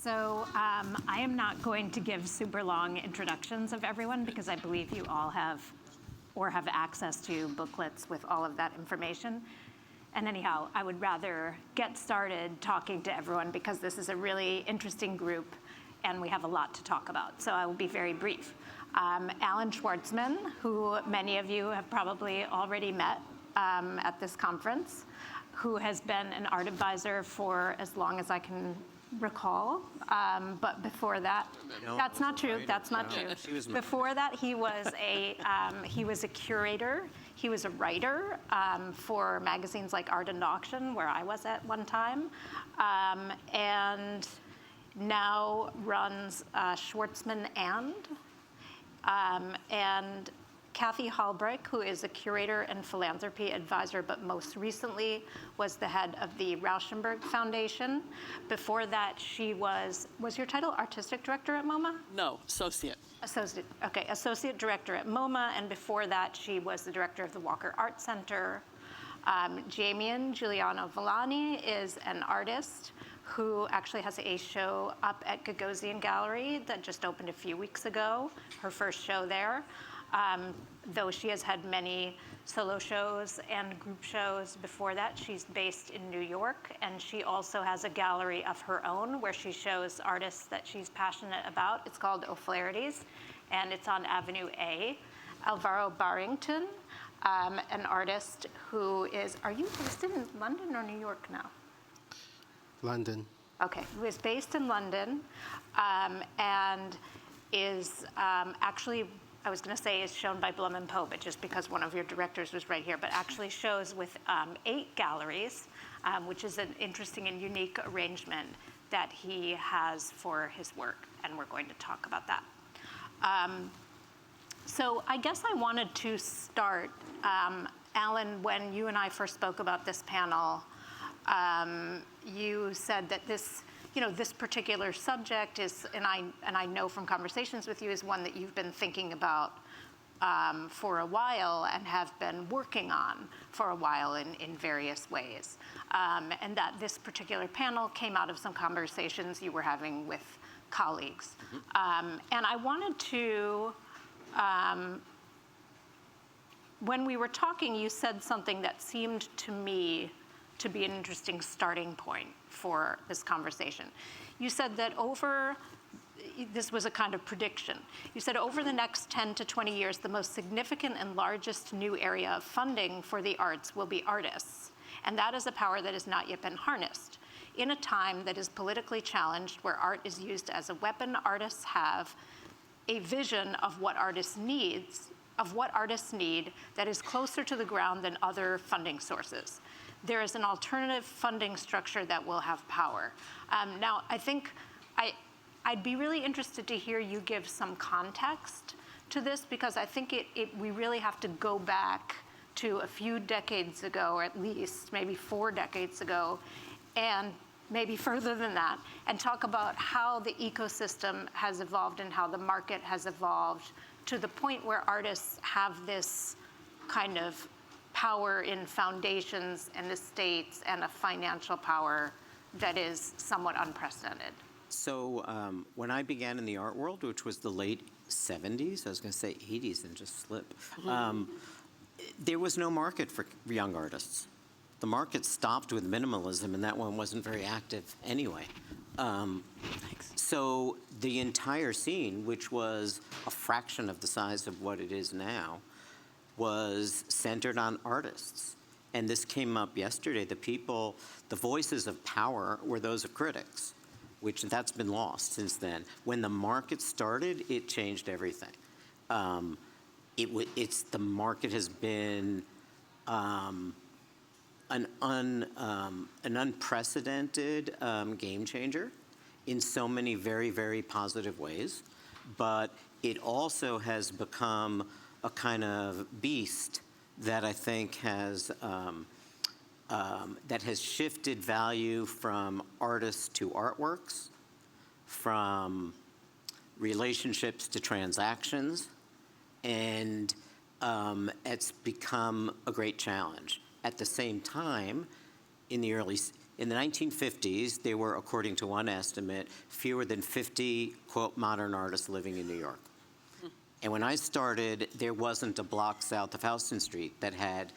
So I am not going to give super long introductions of everyone because I believe you all have or have access to booklets with all of that information. And anyhow, I would rather get started talking to everyone because this is a really interesting group and we have a lot to talk about. So I will be very brief. Allan Schwartzman, who many of you have probably already met at this conference, who has been an art advisor for as long as I can recall, but before that, that's not true. That's not true. Before that, he was a curator. He was a writer for magazines like Art and Auction, where I was at one time, and now runs Schwartzman and Kathy Halbreich, who is a curator and philanthropy advisor, but most recently was the head of the Rauschenberg Foundation. Before that, she was your title artistic director at MoMA? No, associate. Associate, okay, associate director at MoMA, and before that, she was the director of the Walker Art Center. Jamian Juliano-Villani is an artist who actually has a show up at Gagosian Gallery that just opened a few weeks ago, her first show there. Though she has had many solo shows and group shows before that, she's based in New York, and she also has a gallery of her own where she shows artists that she's passionate about. It's called Oarties, and it's on Avenue A. Alvaro Barrington, an artist who is, are you based in London or New York now? London. Okay, who is based in London and is actually, I was going to say is shown by Blum and Poe, but just because one of your directors was right here, but actually shows with 8 galleries, which is an interesting and unique arrangement that he has for his work, and we're going to talk about that. So I guess I wanted to start, Allan, when you and I first spoke about this panel, you said that this particular subject is, and I know from conversations with you, is one that you've been thinking about for a while and have been working on for a while in various ways. And that this particular panel came out of some conversations you were having with colleagues. And I wanted to, when we were talking, you said something that seemed to me to be an interesting starting point for this conversation. You said that this was a kind of prediction. You said over the next 10 to 20 years, the most significant and largest new area of funding for the arts will be artists. And that is a power that has not yet been harnessed. In a time that is politically challenged, where art is used as a weapon, artists have a vision of what artists need that is closer to the ground than other funding sources. There is an alternative funding structure that will have power. Now, I think I'd be really interested to hear you give some context to this, because I think we really have to go back to a few decades ago, or at least maybe 4 decades ago, and maybe further than that, and talk about how the ecosystem has evolved and how the market has evolved to the point where artists have this kind of power in foundations and estates and a financial power that is somewhat unprecedented. So when I began in the art world, which was the late 70s, I was going to say 80s and just slip, there was no market for young artists. The market stopped with minimalism, and that one wasn't very active anyway. So the entire scene, which was a fraction of the size of what it is now, was centered on artists. And this came up yesterday. The voices of power were those of critics, which that's been lost since then. When the market started, it changed everything. The market has been an unprecedented game changer in so many very, very positive ways, but it also has become a kind of beast that I think has shifted value from artists to artworks, from relationships to transactions, and it's become a great challenge. At the same time, in the In the 1950s, there were, according to one estimate, fewer than 50, quote, modern artists living in New York. And when I started, there wasn't a block south of Houston Street that had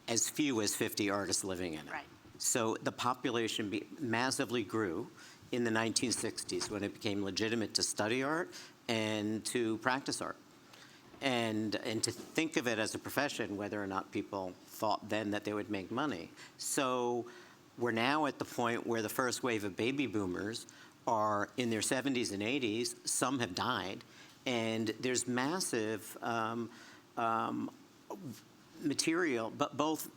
as few as 50 artists living in it. Right. So the population massively grew in the 1960s when it became legitimate to study art and to practice art. And to think of it as a profession, whether or not people thought then that they would make money. So we're now at the point where the first wave of baby boomers are in their 70s and 80s. Some have died. And there's massive material, but both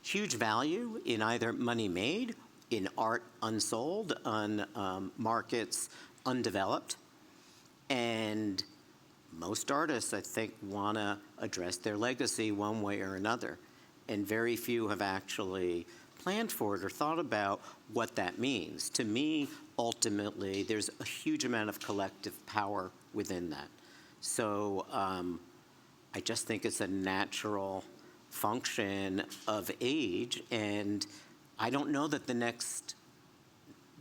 huge value in either money made, in art unsold, on markets undeveloped. And most artists, I think, want to address their legacy one way or another. And very few have actually planned for it or thought about what that means. To me, ultimately, there's a huge amount of collective power within that. So I just think it's a natural function of age, and I don't know that the next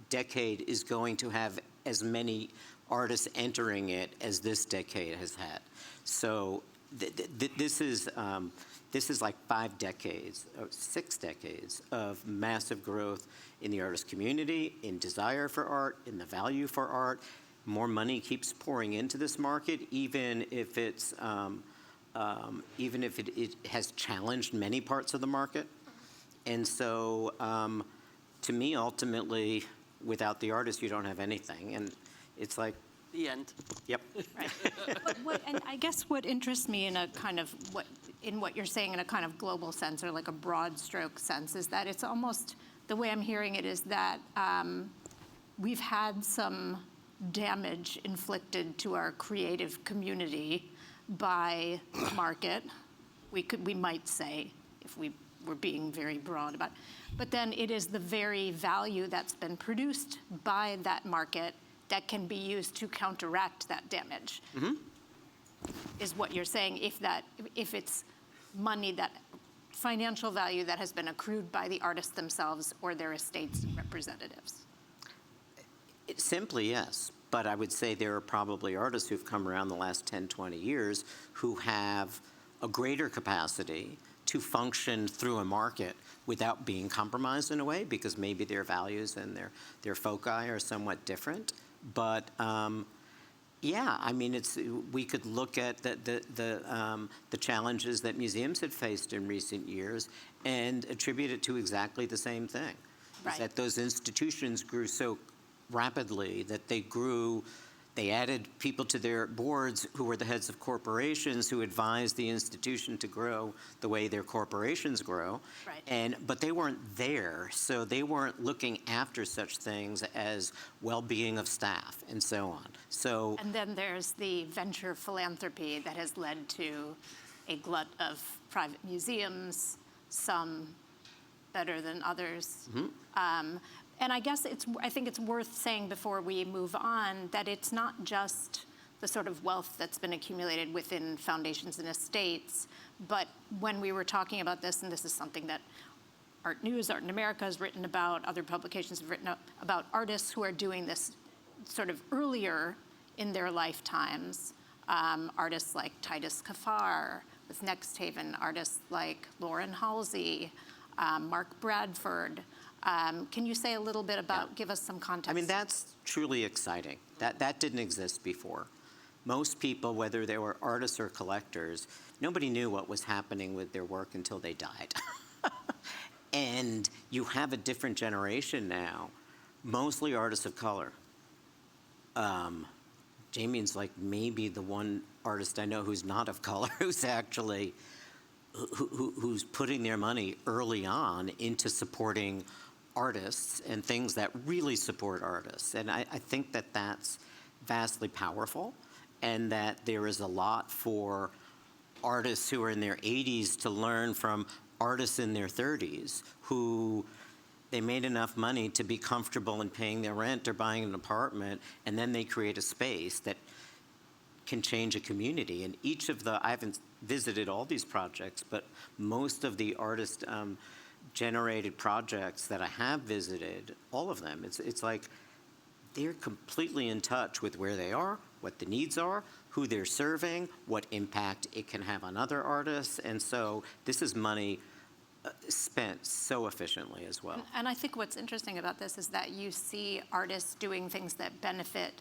decade is going to have as many artists entering it as this decade has had. So this is like 5 decades, or 6 decades of massive growth in the artist community, in desire for art, in the value for art. More money keeps pouring into this market, even if it has challenged many parts of the market. And so, to me, ultimately, without the artist, you don't have anything. And it's like The end. Yep. Right. And I guess what interests me in a kind of what you're saying in a kind of global sense or like a broad stroke sense is that it's almost the way I'm hearing it is that we've had some damage inflicted to our creative community by market. We might say, if we were being very broad about it. But then it is the very value that's been produced by that market that can be used to counteract that damage. Mm-hmm. Is what you're saying. If it's money, that financial value that has been accrued by the artists themselves or their estates and representatives. Simply, yes. But I would say there are probably artists who've come around the last 10, 20 years who have a greater capacity to function through a market without being compromised in a way, because maybe their values and their foci are somewhat different. But yeah, I mean, we could look at the challenges that museums had faced in recent years and attribute it to exactly the same thing. Right. That those institutions grew so rapidly that they added people to their boards who were the heads of corporations who advised the institution to grow the way their corporations grow. Right. But they weren't there, so they weren't looking after such things as well-being of staff and so on. So And then there's the venture philanthropy that has led to a glut of private museums, some better than others. Mm-hmm. And I guess I think it's worth saying before we move on that it's not just the sort of wealth that's been accumulated within foundations and estates, but when we were talking about this, and this is something that ARTnews, Art in America has written about, other publications have written about artists who are doing this sort of earlier in their lifetimes, artists like Titus Kaphar with Next Haven, artists like Lauren Halsey, Mark Bradford. Can you say a little bit about, give us some context? I mean, that's truly exciting. That didn't exist before. Most people, whether they were artists or collectors, nobody knew what was happening with their work until they died. And you have a different generation now, mostly artists of color. Jamian's like maybe the one artist I know who's not of color, who's actually who's putting their money early on into supporting artists and things that really support artists. And I think that that's vastly powerful, and that there is a lot for artists who are in their 80s to learn from artists in their 30s who they made enough money to be comfortable in paying their rent or buying an apartment, and then they create a space that can change a community. And each of I haven't visited all these projects, but most of the artist generated projects that I have visited, all of them, it's like they're completely in touch with where they are, what the needs are, who they're serving, what impact it can have on other artists. And so this is money spent so efficiently as well. And I think what's interesting about this is that you see artists doing things that benefit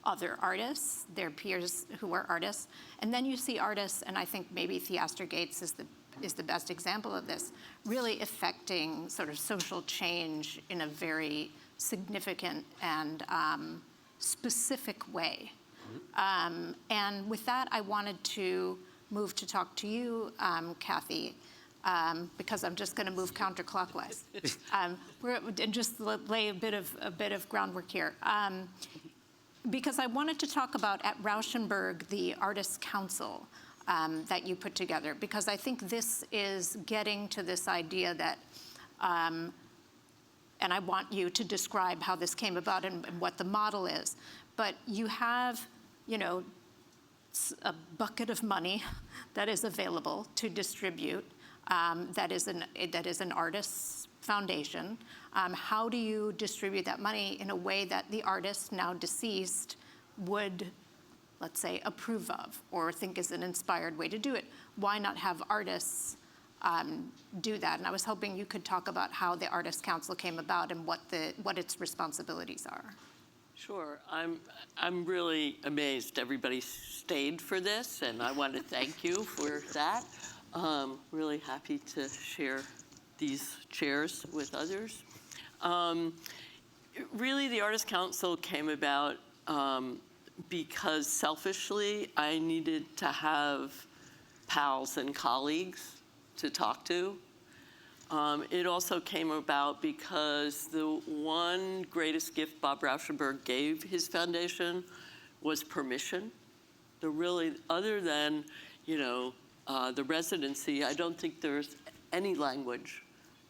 other artists, their peers who are artists, and then you see artists, and I think maybe Theaster Gates is the best example of this, really affecting sort of social change in a very significant and specific way. And with that, I wanted to move to talk to you, Kathy, because I'm just going to move counterclockwise. And just lay a bit of groundwork here. Because I wanted to talk about at Rauschenberg, the Artists' Council that you put together, because I think this is getting to this idea that, and I want you to describe how this came about and what the model is, but you have, you know, a bucket of money that is available to distribute, that is an artist's foundation. How do you distribute that money in a way that the artist, now deceased, would, let's say, approve of or think is an inspired way to do it? Why not have artists do that? And I was hoping you could talk about how the Artists' Council came about and what its responsibilities are. Sure. I'm really amazed everybody stayed for this, and I want to thank you for that. Really happy to share these chairs with others. Really, the Artists' Council came about because selfishly, I needed to have pals and colleagues to talk to. It also came about because the one greatest gift Bob Rauschenberg gave his foundation was permission. Other than, you know, the residency, I don't think there's any language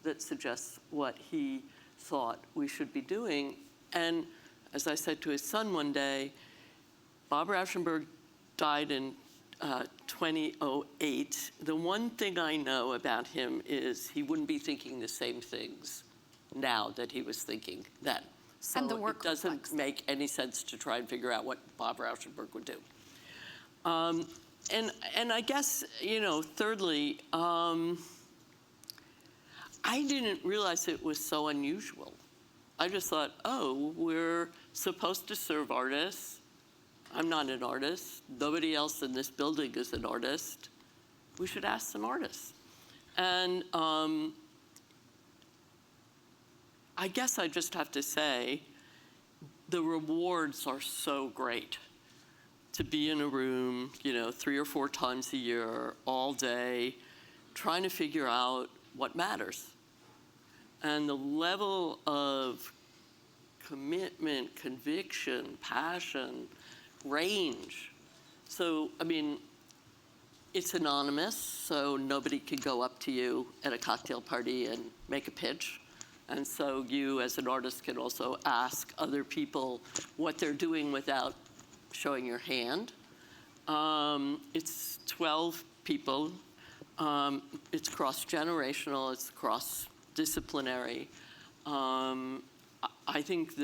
that suggests what he thought we should be doing. And as I said to his son one day, Bob Rauschenberg died in 2008. The one thing I know about him is he wouldn't be thinking the same things now that he was thinking then. So And the work it doesn't reflects make any sense to try and figure out what Bob Rauschenberg would do. And I guess, you know, thirdly, I didn't realize it was so unusual. I just thought, oh, we're supposed to serve artists. I'm not an artist. Nobody else in this building is an artist. We should ask some artists. And I guess I just have to say, the rewards are so great. To be in a room, you know, 3 or 4 times a year, all day, trying to figure out what matters. And the level of commitment, conviction, passion, range. So, I mean, it's anonymous, so nobody can go up to you at a cocktail party and make a pitch. And so you, as an artist, can also ask other people what they're doing without showing your hand. It's 12 people. It's cross-generational. It's cross-disciplinary. I think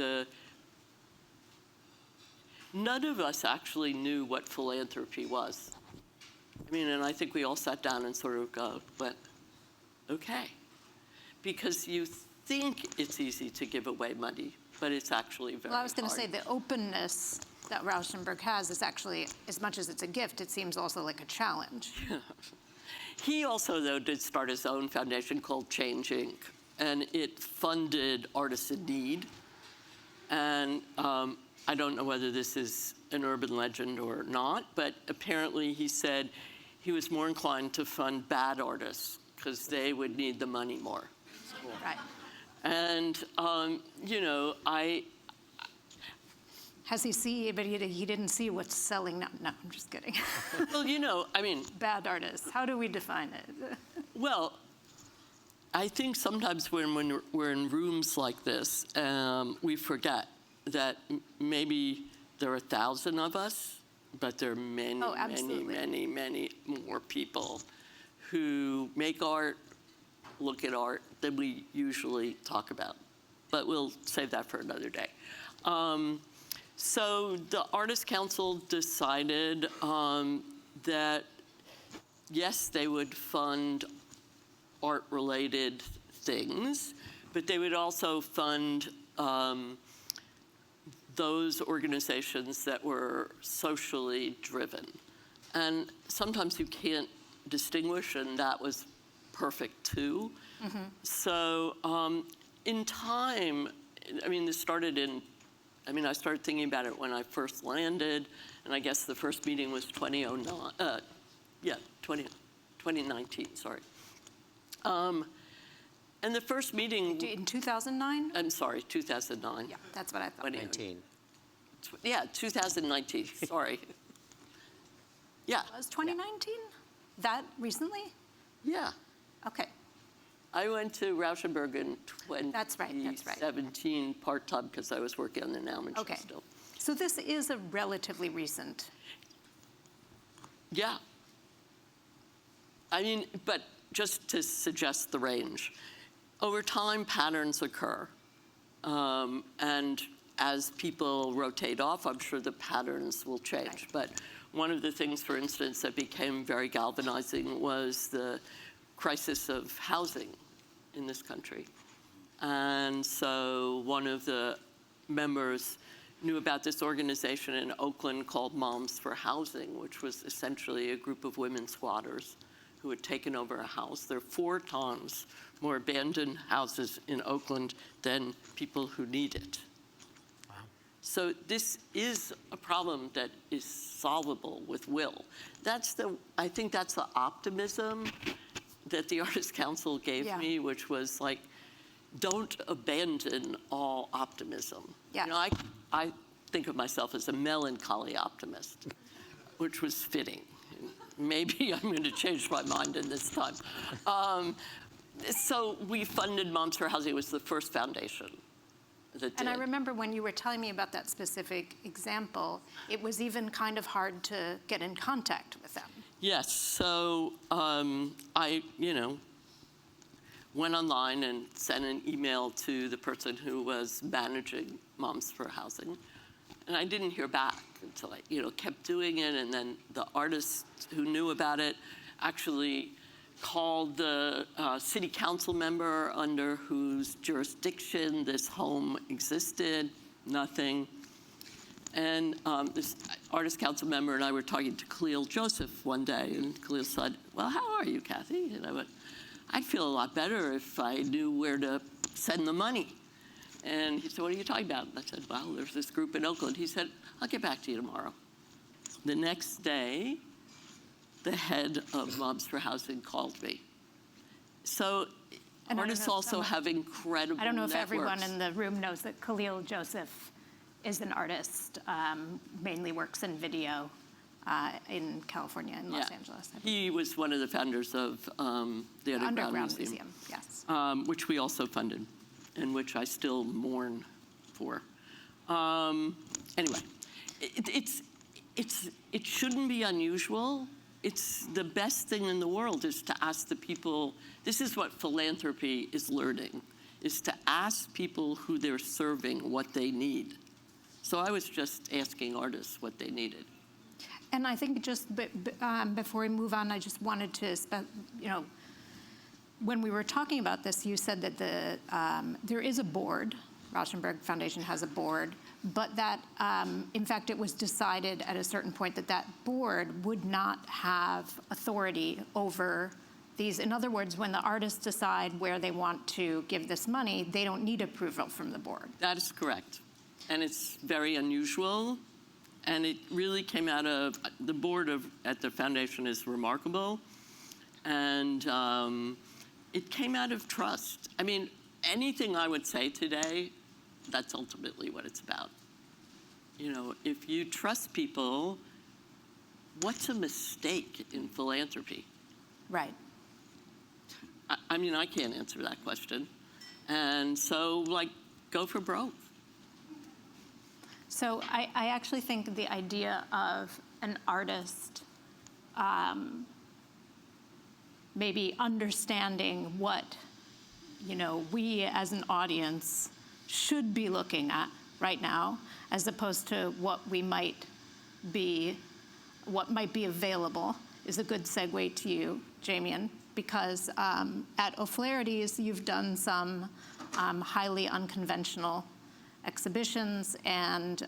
none of us actually knew what philanthropy was. I mean, and I think we all sat down and sort of go, but okay. Because you think it's easy to give away money, but it's actually very hard. Well, I was going to say the openness that Rauschenberg has is actually, as much as it's a gift, it seems also like a challenge. He also, though, did start his own foundation called Change Inc., and it funded artists in need. And I don't know whether this is an urban legend or not, but apparently he said he was more inclined to fund bad artists because they would need the money more. Right. And, you know, Has he seen, but he didn't see what's selling now. No, I'm just kidding. well, you know, I mean. Bad artists, how do we define it? Well, I think sometimes when we're in rooms like this, we forget that maybe there are 1,000 of us, but there are many, many more people who make art, look at art, than we usually talk about, but we'll save that for another day. So the Artists Council decided that, yes, they would fund art-related things, but they would also fund those organizations that were socially driven. And sometimes you can't distinguish, and that was perfect too. So in time, I mean, this started in, I started thinking about it when I first landed, and I guess the first meeting was 2019, sorry. And the first meeting... In 2009? I'm sorry, 2009. Yeah, that's what I thought. 19. Yeah, 2019, sorry. Yeah. Was 2019? That recently? Yeah. Okay. I went to Rauschenberg in 2017 That's right. part-time because I was working on the Naumann show Okay. still. So this is a relatively recent. Yeah. I mean, but just to suggest the range, over time, patterns occur. And as people rotate off, I'm sure the patterns will change. Right. But one of the things, for instance, that became very galvanizing was the crisis of housing in this country. And so one of the members knew about this organization in Oakland called Moms for Housing, which was essentially a group of women squatters who had taken over a house. There are 4 times more abandoned houses in Oakland than people who need it. Wow. So this is a problem that is solvable with will. I think that's the optimism that the Artists Council gave me, which was like, don't abandon all optimism. Yeah. You know, I think of myself as a melancholy optimist, which was fitting. Maybe I'm going to change my mind in this time. So we funded Moms for Housing. It was the first foundation that did. And I remember when you were telling me about that specific example, it was even kind of hard to get in contact with them. Yes, so I, went online and sent an email to the person who was managing Moms for Housing, and I didn't hear back until I, kept doing it, and then the artist who knew about it actually called the city council member under whose jurisdiction this home existed, nothing. And this Artist Council member and I were talking to Khalil Joseph one day, and Khalil said, well, how are you, Kathy? And I went, I'd feel a lot better if I knew where to send the money. And he said, what are you talking about? And I said, well, there's this group in Oakland. He said, I'll get back to you tomorrow. The next day, the head of Moms for Housing called me. So And artists also have incredible I don't know if networks. everyone in the room knows that Khalil Joseph is an artist, mainly works in video in California and Los Angeles. He was one of the founders of the Underground Museum. Yes. Which we also funded, and which I still mourn for. Anyway, it shouldn't be unusual. It's the best thing in the world is to ask the people. This is what philanthropy is learning, is to ask people who they're serving what they need. So I was just asking artists what they needed. And I think just before we move on, I just wanted to, when we were talking about this, you said that there is a board. Rauschenberg Foundation has a board, but that, in fact, it was decided at a certain point that that board would not have authority over these. In other words, when the artists decide where they want to give this money, they don't need approval from the board. That is correct. And it's very unusual. And it really came out of, the board at the foundation is remarkable. And it came out of trust. I mean, anything I would say today, that's ultimately what it's about. If you trust people, what's a mistake in philanthropy? Right. I mean, I can't answer that question. And so, go for broke. So I actually think the idea of an artist maybe understanding what we as an audience should be looking at right now, as opposed to what might be available, is a good segue to you, Jamian, because at Oarties you've done some highly unconventional exhibitions, and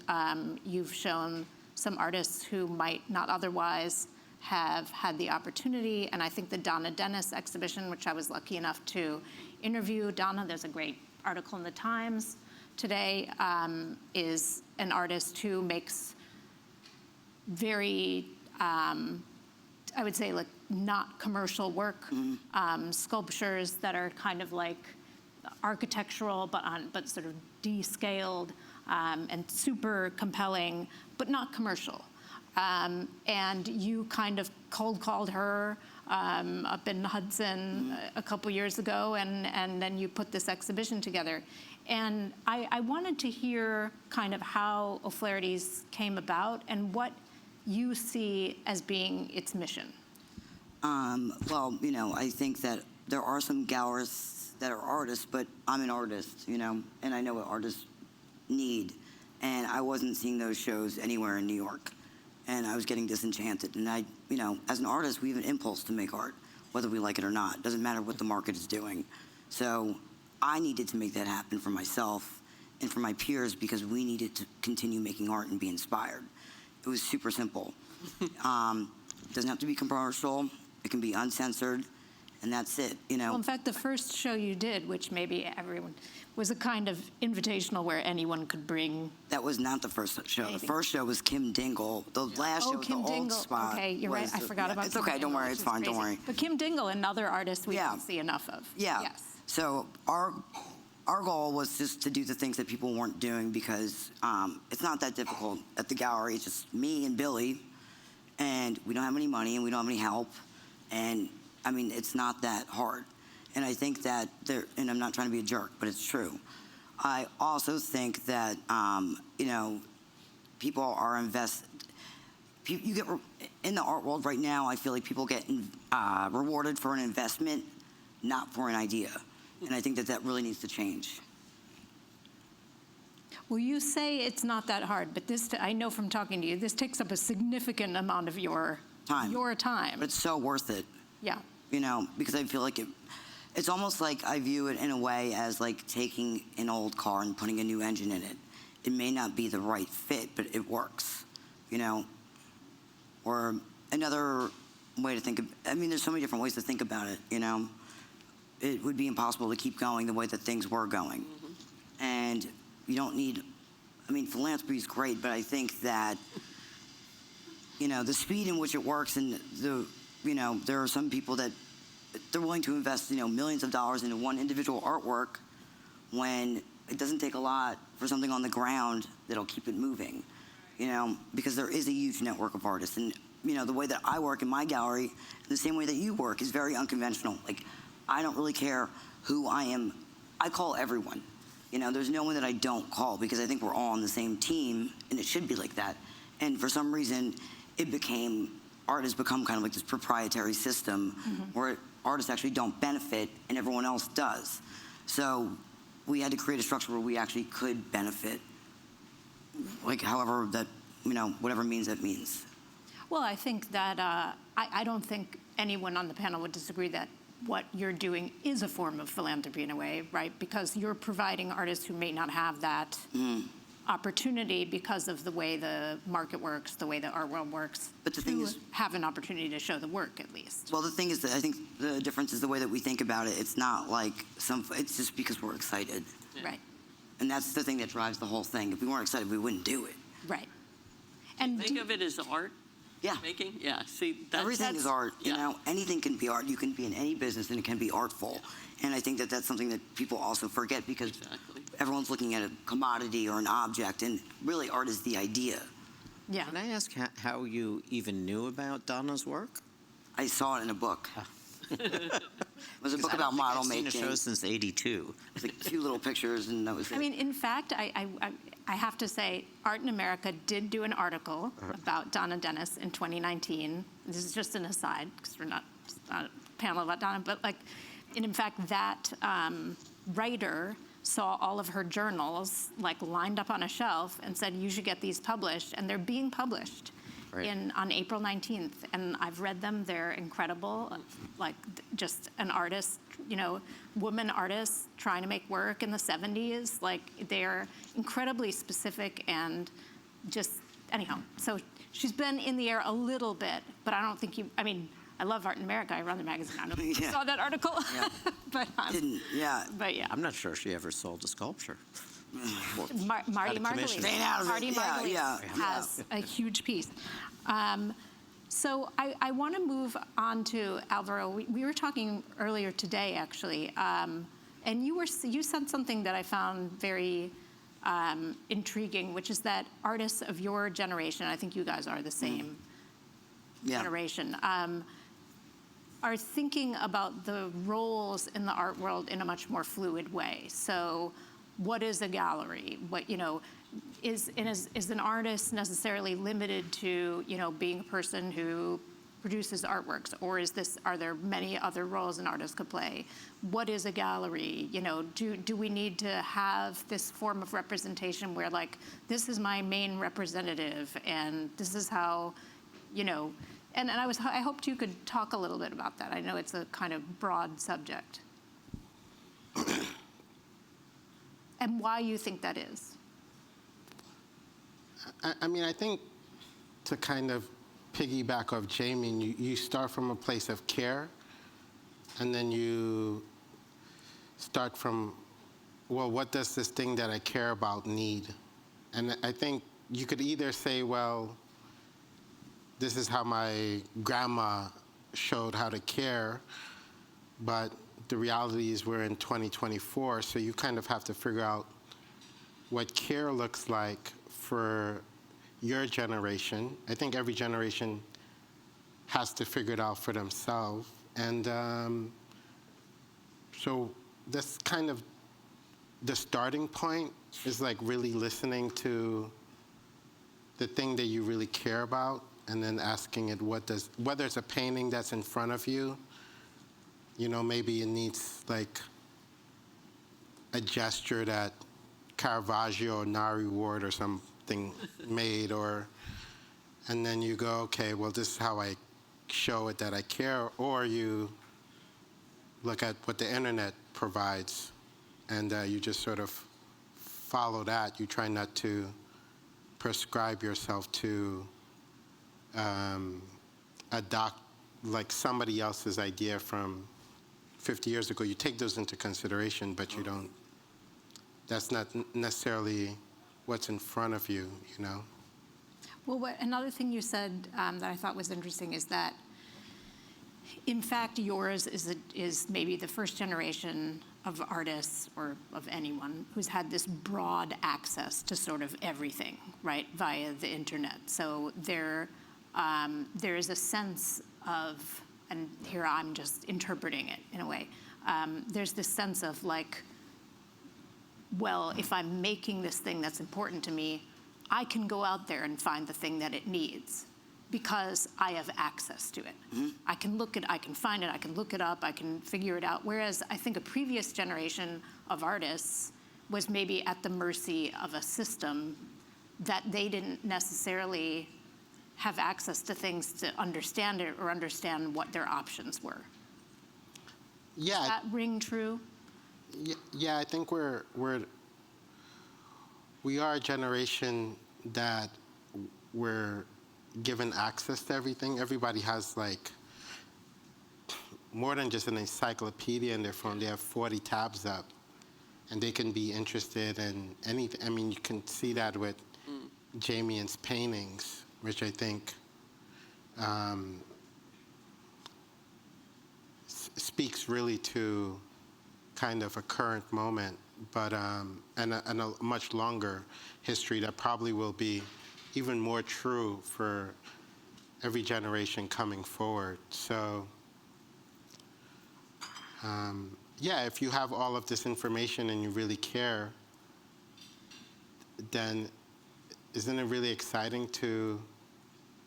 you've shown some artists who might not otherwise have had the opportunity. And I think the Donna Dennis exhibition, which I was lucky enough to interview Donna, there's a great article in the Times today, is an artist who makes very, I would say, like not commercial work, sculptures that are kind of like architectural, but sort of descaled and super compelling, but not commercial. And you kind of cold called her up in Hudson a couple years ago, and then you put this exhibition together. And I wanted to hear kind of how Oarties came about and what you see as being its mission. Well, I think that there are some gallerists that are artists, but I'm an artist, and I know what artists need. And I wasn't seeing those shows anywhere in New York. And I was getting disenchanted. And as an artist, we have an impulse to make art, whether we like it or not. It doesn't matter what the market is doing. So I needed to make that happen for myself and for my peers, because we needed to continue making art and be inspired. It was super simple. It doesn't have to be commercial. It can be uncensored, and that's it. Well, in fact, the first show you did, which maybe everyone, was a kind of invitational where anyone could bring. That was not the first show. Anything. The first show was Kim Dingle. The last show was Kim the old Dingle. spot. Okay, you're right. I forgot about It's Kim okay. Dingle, Don't worry. which It's is fine. Don't crazy. worry. But Kim Dingle, another artist we Yeah. didn't see enough of. Yeah. Yes. So our goal was just to do the things that people weren't doing, because it's not that difficult at the gallery. It's just me and Billy, and we don't have any money and we don't have any help, and it's not that hard. And I think that and I'm not trying to be a jerk, but it's true. I also think that people are invested. You get in the art world right now. I feel like people get rewarded for an investment, not for an idea. And I think that really needs to change. Well, you say it's not that hard, but I know from talking to you, this takes up a significant amount of your Time. time. But it's so worth it. Yeah. Because I feel like it's almost like I view it in a way as like taking an old car and putting a new engine in it. It may not be the right fit, but it works, Or another way to think of, there's so many different ways to think about it, It would be impossible to keep going the way that things were going. Mm-hmm. And you don't need, philanthropy is great, but I think that, the speed in which it works, and there are some people that they're willing to invest, millions of dollars into one individual artwork when it doesn't take a lot for something on the ground that'll keep it moving, because there is a huge network of artists. And, the way that I work in my gallery, the same way that you work, is very unconventional. Like, I don't really care who I am. I call everyone. There's no one that I don't call, because I think we're all on the same team, and it should be like that. And for some reason, art has become kind of like this proprietary system where artists actually don't benefit and everyone else does. So we had to create a structure where we actually could benefit, like however that, whatever means that means. Well, I think that I don't think anyone on the panel would disagree that what you're doing is a form of philanthropy in a way, right? Because you're providing artists who may not have that opportunity because of the way the market works, the way the art world works. But the thing is, have an opportunity to show the work at least. Well, the thing is that I think the difference is the way that we think about it. It's not like it's just because we're excited. Yeah. Right. And that's the thing that drives the whole thing. If we weren't excited, we wouldn't do it. Right. And Think of it as art. Yeah. Making? Yeah. See, everything is art. Yeah. Anything can be art. You can be in any business and it can be artful. And I think that that's something that people also forget, because everyone's looking at a commodity or an object, and really art is the idea. Yeah. Can I ask how you even knew about Donna's work? I saw it in a book. It was a book about model making. I've seen a show since '82. Like a few little pictures, and that was it. In fact, I have to say, Art in America did do an article about Donna Dennis in 2019. This is just an aside, because we're not on a panel about Donna, but and in fact, that writer saw all of her journals like lined up on a shelf and said, you should get these published, and they're being published on April 19th. And I've read them, they're incredible. Like just an artist, woman artist trying to make work in the 70s. Like they're incredibly specific and just, anyhow. So she's been in the air a little bit, but I don't think I love Art in America. I run the magazine. I don't know if you saw that article. Yeah. But yeah. I'm not sure she ever sold a sculpture. Marty Margulies. Marty Margulies has a huge piece. So I want to move on to Alvaro. We were talking earlier today, actually, and you said something that I found very intriguing, which is that artists of your generation, I think you guys are the same generation, are thinking about the roles in the art world in a much more fluid way. So what is a gallery? What, is an artist necessarily limited to, being a person who produces artworks, or are there many other roles an artist could play? What is a gallery? Do we need to have this form of representation where, like, this is my main representative, and this is how, And I hoped you could talk a little bit about that. I know it's a kind of broad subject. And why you think that is. I think to kind of piggyback off Jamian, you start from a place of care, and then you start from, well, what does this thing that I care about need? And I think you could either say, well, this is how my grandma showed how to care, but the reality is we're in 2024, so you kind of have to figure out what care looks like for your generation. I think every generation has to figure it out for themselves. And so that's kind of the starting point, is like really listening to the thing that you really care about, and then asking it, whether it's a painting that's in front of you, maybe it needs like a gesture that Caravaggio or Nari Ward or something made, and then you go, okay, well, this is how I show it that I care, or you look at what the internet provides, and you just sort of follow that. You try not to prescribe yourself to adopt like somebody else's idea from 50 years ago. You take those into consideration, but you don't, that's not necessarily what's in front of you, Well, another thing you said that I thought was interesting is that, in fact, yours is maybe the first generation of artists, or of anyone, who's had this broad access to sort of everything, right, via the internet. So there is a sense of, and here I'm just interpreting it in a way, there's this sense of like, well, if I'm making this thing that's important to me, I can go out there and find the thing that it needs because I have access to it. Mm-hmm. I can find it, I can look it up, I can figure it out. Whereas I think a previous generation of artists was maybe at the mercy of a system that they didn't necessarily have access to things to understand it or understand what their options were. Yeah. Does that ring true? Yeah, I think we are a generation that we're given access to everything. Everybody has like more than just an encyclopedia in their phone. They have 40 tabs up, and they can be interested in anything. I mean, you can see that with Jamian's paintings, which I think speaks really to kind of a current moment, but and a much longer history that probably will be even more true for every generation coming forward. So yeah, if you have all of this information and you really care, then isn't it really exciting to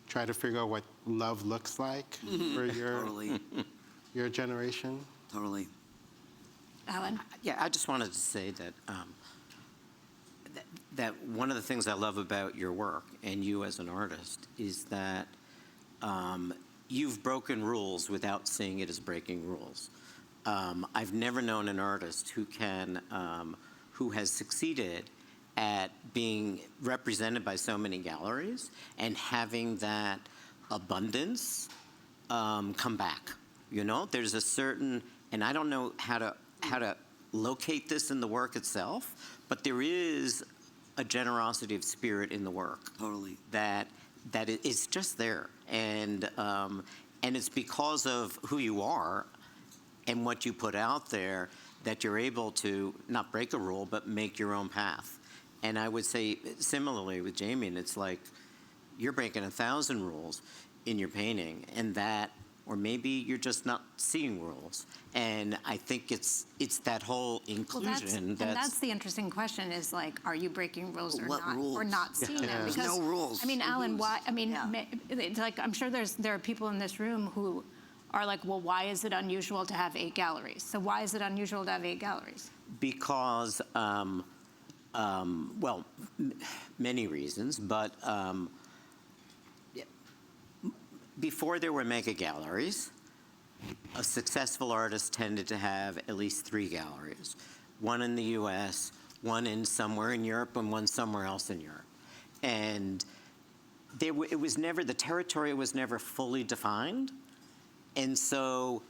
try to figure out what love looks like for your Totally. your generation? Totally. Allan? Yeah, I just wanted to say that that one of the things I love about your work and you as an artist is that you've broken rules without seeing it as breaking rules. I've never known an artist who has succeeded at being represented by so many galleries and having that abundance come back. You know, there's a certain, and I don't know how to locate this in the work itself, but there is a generosity of spirit in the work. Totally. That it's just there, and it's because of who you are and what you put out there that you're able to not break a rule but make your own path. And I would say similarly with Jamian, it's like you're breaking 1,000 rules in your painting, and that, or maybe you're just not seeing rules. And I think it's that whole inclusion. That's the interesting question is like, are you breaking rules or What not, rules? or not seeing them? There's Because, no rules. I mean, Allan, why? I mean, Yeah. it's like I'm sure there are people in this room who are like, well, why is it unusual to have 8 galleries? So why is it unusual to have 8 galleries? because, well, many reasons, but before there were mega galleries, a successful artist tended to have at least 3 galleries, one in the U.S., one in somewhere in Europe, and one somewhere else in Europe. And it was never, the territory was never fully defined. And so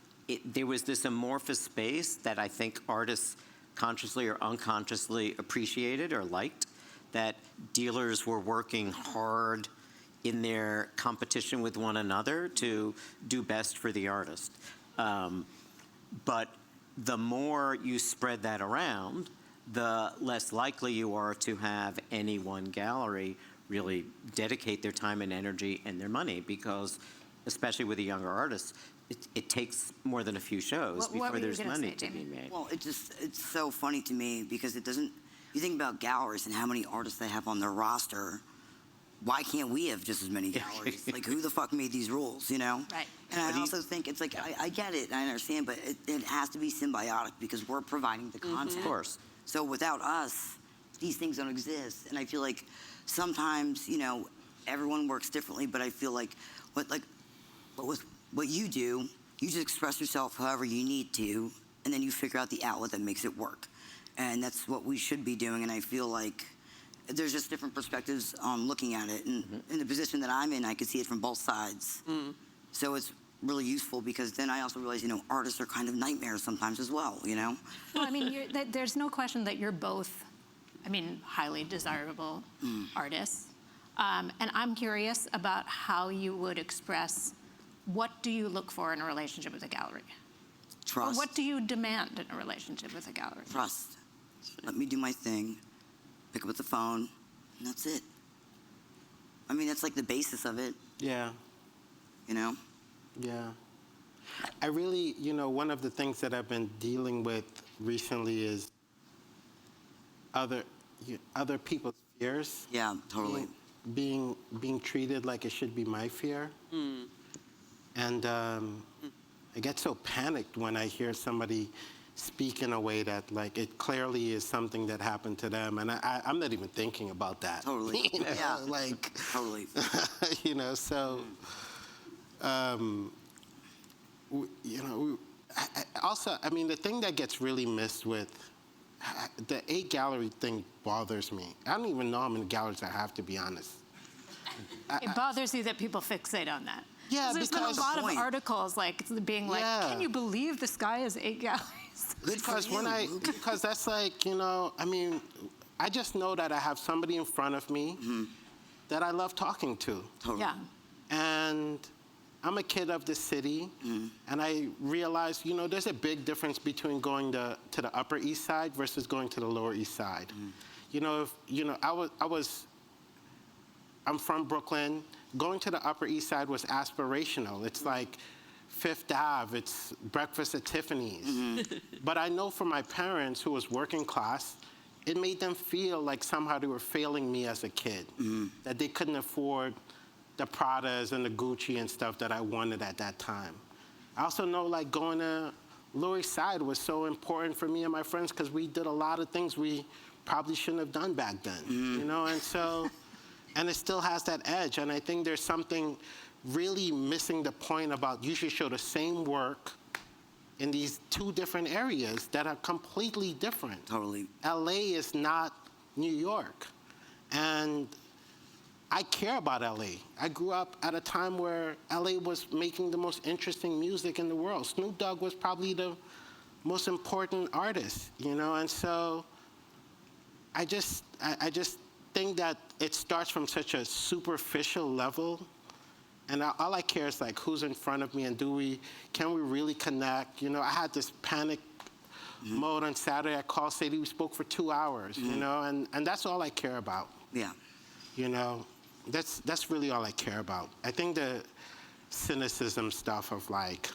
there was this amorphous space that I think artists consciously or unconsciously appreciated or liked, that dealers were working hard in their competition with one another to do best for the artist. But the more you spread that around, the less likely you are to have any one gallery really dedicate their time and energy and their money, because especially with the younger artists, it takes more than a few shows What before were you there's gonna money say, to be Jamie? made. Well, it's so funny to me because it doesn't, you think about galleries and how many artists they have on their roster. Why can't we have just as many galleries? Like, who the fuck made these rules, you know? Right. And I also think it's like, I get it, and I understand, but it has to be symbiotic because we're providing the content. Of course. So without us, these things don't exist. And I feel like sometimes, you know, everyone works differently, but I feel like what you do, you just express yourself however you need to, and then you figure out the outlet that makes it work. And that's what we should be doing, and I feel like there's just different perspectives on looking at it. And in the position that I'm in, I can see it from both sides. So it's really useful because then I also realize, you know, artists are kind of nightmares sometimes as well, you know? Well, I mean, there's no question that you're both, I mean, highly desirable artists. And I'm curious about how you would express, what do you look for in a relationship with a gallery? Trust. Or what do you demand in a relationship with a gallery? Trust. Let me do my thing, pick up the phone, and that's it. I mean, that's like the basis of it, Yeah. you know? Yeah. I really, you know, one of the things that I've been dealing with recently is other people's fears. Yeah, totally. Being treated like it should be my fear. And I get so panicked when I hear somebody speak in a way that, like, it clearly is something that happened to them, and I'm not even thinking about that. Totally. You know, Yeah. like, Totally. you know, so, you know, also, I mean, the thing that gets really missed with the 8 gallery thing bothers me. I don't even know how many galleries I have, to be honest. It bothers you that people fixate on that. Yeah, There's been because- a lot of Point. articles like being like, Yeah. can you believe the sky is 8 galleries? Good for Because you. because that's like, you know, I mean, I just know that I have somebody in front of me that I love talking to. Totally. Yeah. And I'm a kid of the city, and I realized, you know, there's a big difference between going to the Upper East Side versus going to the Lower East Side. You know, I'm from Brooklyn. Going to the Upper East Side was aspirational. It's like Fifth Ave, it's breakfast at Tiffany's. But I know for my parents, who was working class, it made them feel like somehow they were failing me as a kid, that they couldn't afford the Pradas and the Gucci and stuff that I wanted at that time. I also know, like, going to Lower East Side was so important for me and my friends because we did a lot of things we probably shouldn't have done back then, you know? And so, and it still has that edge. And I think there's something really missing the point about you should show the same work in these two different areas that are completely different. Totally. LA is not New York. And I care about LA. I grew up at a time where LA was making the most interesting music in the world. Snoop Dogg was probably the most important artist, you know? And so I just think that it starts from such a superficial level. And all I care is like who's in front of me and can we really connect? You know, I had this panic mode on Saturday. I called Sadie, we spoke for 2 hours, you know, and that's all I care about. Yeah. You know, that's really all I care about. I think the cynicism stuff of like,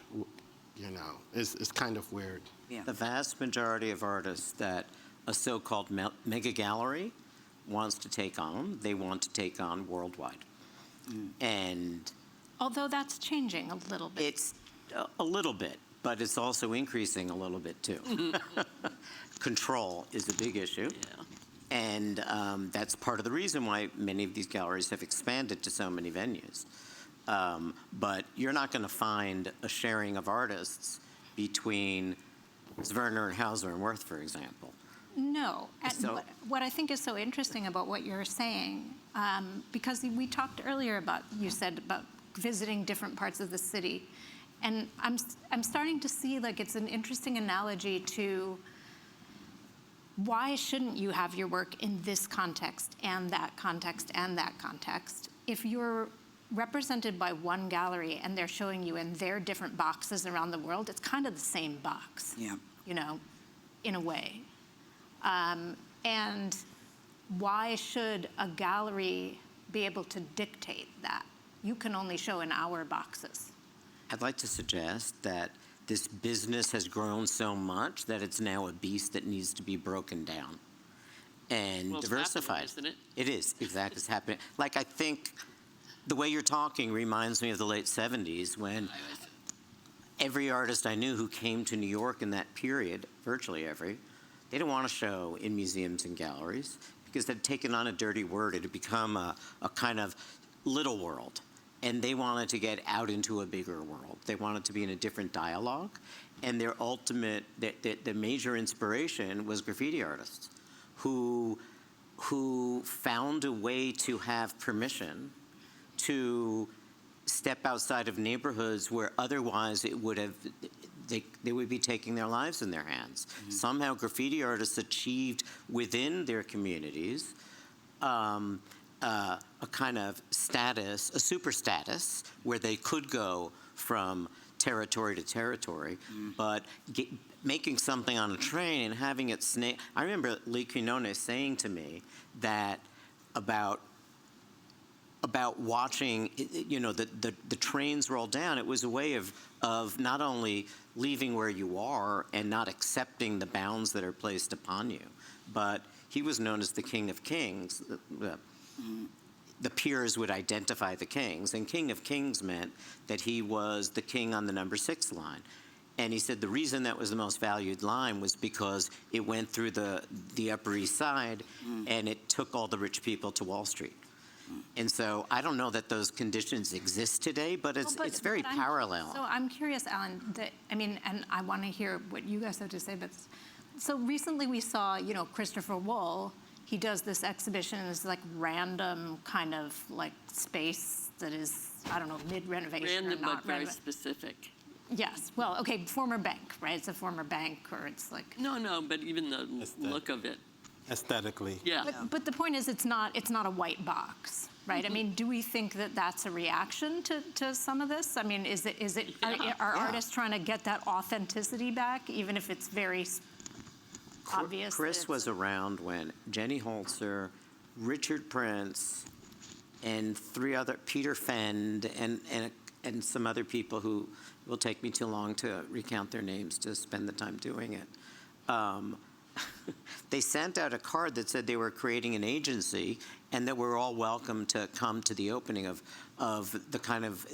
you know, is kind of weird. Yeah. The vast majority of artists that a so-called mega gallery wants to take on, they want to take on worldwide. And Although that's changing a little bit. it's a little bit, but it's also increasing a little bit too. Control is a big issue. Yeah. And that's part of the reason why many of these galleries have expanded to so many venues. But you're not going to find a sharing of artists between Werner and Hauser and Wirth, for example. No. And So- what I think is so interesting about what you're saying, because we talked earlier about, you said about visiting different parts of the city, and I'm starting to see like it's an interesting analogy to why shouldn't you have your work in this context and that context and that context? If you're represented by one gallery and they're showing you in their different boxes around the world, it's kind of the same box, Yeah. you know, in a way. And why should a gallery be able to dictate that? You can only show in our boxes. I'd like to suggest that this business has grown so much that it's now a beast that needs to be broken down and Well, it's diversified. happening, isn't it? It is, exactly. It's happening. Like, I think the way you're talking reminds me of the late 70s when every artist I knew who came to New York in that period, virtually every, they didn't want to show in museums and galleries because they'd taken on a dirty word. It had become a kind of little world. And they wanted to get out into a bigger world. They wanted to be in a different dialogue. And their ultimate, the major inspiration was graffiti artists who found a way to have permission to step outside of neighborhoods where otherwise it would have, they would be taking their lives in their hands. Somehow graffiti artists achieved within their communities a kind of status, a super status, where they could go from territory to territory, but making something on a train and having it snake. I remember Lee Quinone saying to me that about watching, you know, the trains roll down. It was a way of not only leaving where you are and not accepting the bounds that are placed upon you, but he was known as the King of Kings. The peers would identify the kings, and King of Kings meant that he was the king on the number 6 line. And he said the reason that was the most valued line was because it went through the Upper East Side and it took all the rich people to Wall Street. And so I don't know that those conditions exist today, but it's very parallel. So I'm curious, Allan, and I want to hear what you guys have to say, but so recently we saw, you know, Christopher Wool. He does this exhibition in this like random kind of like space that is, I don't know, mid-renovation Random, or not but very renovated. specific. Yes, well, okay, former bank, right? It's a former bank, or it's like. No, but even the look of it. Aesthetically. Yeah. But the point is, it's not a white box, right? I mean, do we think that that's a reaction to some of this? I mean, are artists trying to get that authenticity back, even if it's very obvious? Chris was around when Jenny Holzer, Richard Prince, and 3 other, Peter Fend, and some other people who will take me too long to recount their names to spend the time doing it, they sent out a card that said they were creating an agency and that we're all welcome to come to the opening of the kind of,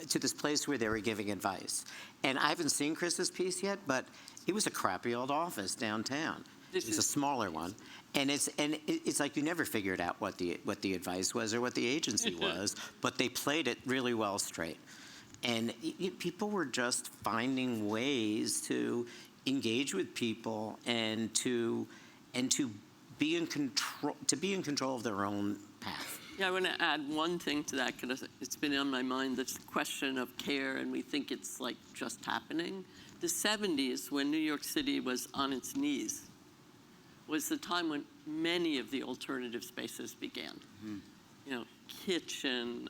to this place where they were giving advice. And I haven't seen Chris's piece yet, but it was a crappy old office downtown. It's a smaller one. And it's like you never figured out what the advice was or what the agency was, but they played it really well straight. And people were just finding ways to engage with people and to be in control of their own path. Yeah, I want to add one thing to that because it's been on my mind, this question of care, and we think it's like just happening. The 70s, when New York City was on its knees, was the time when many of the alternative spaces began. Mm-hmm. You know, Kitchen,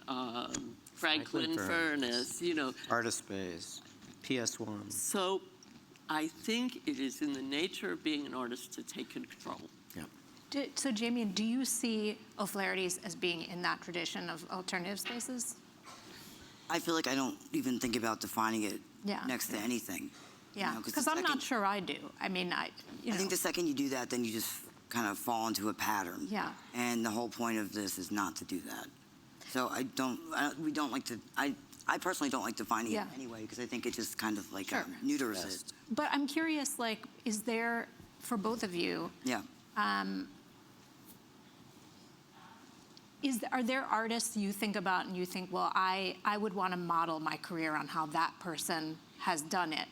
Franklin Furnace, you know. Artist Space, PS1. So I think it is in the nature of being an artist to take control. Yeah. So, Jamian, do you see O'Flaherty's as being in that tradition of alternative spaces? I feel like I don't even think about defining it Yeah. next to anything. Yeah, You know, because I'm not sure I do. I mean, I think the second you do that, then you just kind of fall into a pattern. Yeah. And the whole point of this is not to do that. So we don't like to, I personally don't like defining Yeah. it anyway, because I think it just kind of like Sure. neuters it. But I'm curious, like, is there, for both of you, Yeah. are there artists you think about and you think, well, I would want to model my career on how that person has done it?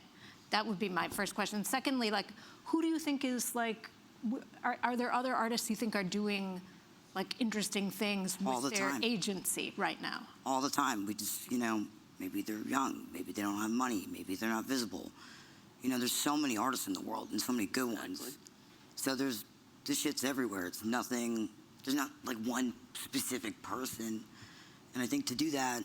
That would be my first question. Secondly, like, who do you think is like, are there other artists you think are doing like interesting things All with the their time. agency right now? All the time. We just, maybe they're young, maybe they don't have money, maybe they're not visible. There's so many artists in the world and so many good ones. So this shit's everywhere. It's nothing, there's not like one specific person. And I think to do that,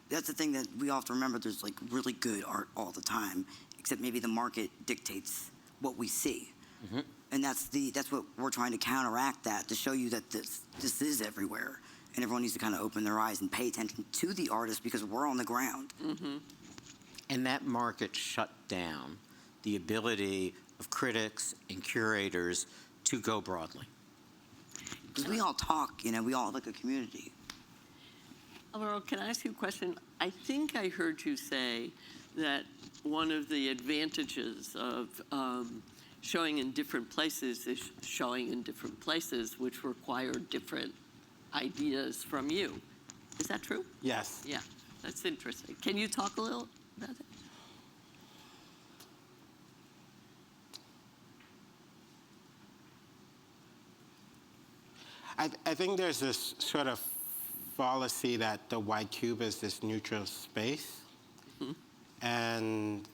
that's the thing that we all have to remember. There's like really good art all the time, except maybe the market dictates what we see. Mm-hmm. And that's what we're trying to counteract, that to show you that this is everywhere, and everyone needs to kind of open their eyes and pay attention to the artists because we're on the ground. Mm-hmm. And that market shut down the ability of critics and curators to go broadly. Because we all talk, we all like a community. Alvaro, can I ask you a question? I think I heard you say that one of the advantages of showing in different places is showing in different places, which require different ideas from you. Is that true? Yes. Yeah, that's interesting. Can you talk a little about it? I think there's this sort of fallacy that the white cube is this neutral space. Mm-hmm. And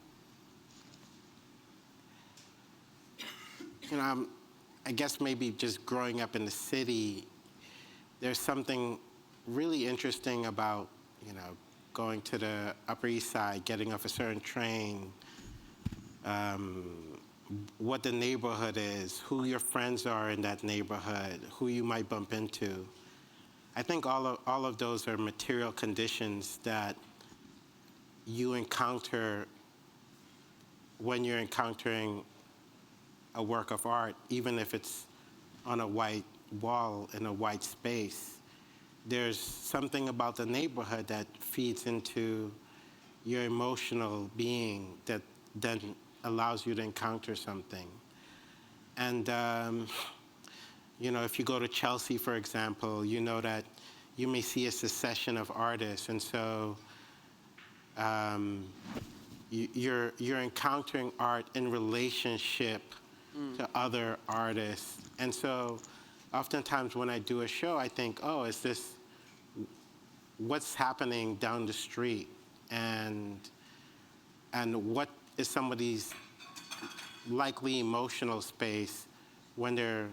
I guess maybe just growing up in the city, there's something really interesting about, going to the Upper East Side, getting off a certain train, what the neighborhood is, who your friends are in that neighborhood, who you might bump into. I think all of those are material conditions that you encounter when you're encountering a work of art, even if it's on a white wall in a white space. There's something about the neighborhood that feeds into your emotional being that then allows you to encounter something. And, if you go to Chelsea, for example, you know that you may see a succession of artists, and so you're encountering art in relationship to other artists. And so oftentimes when I do a show, I think, what's happening down the street? And what is somebody's likely emotional space when they're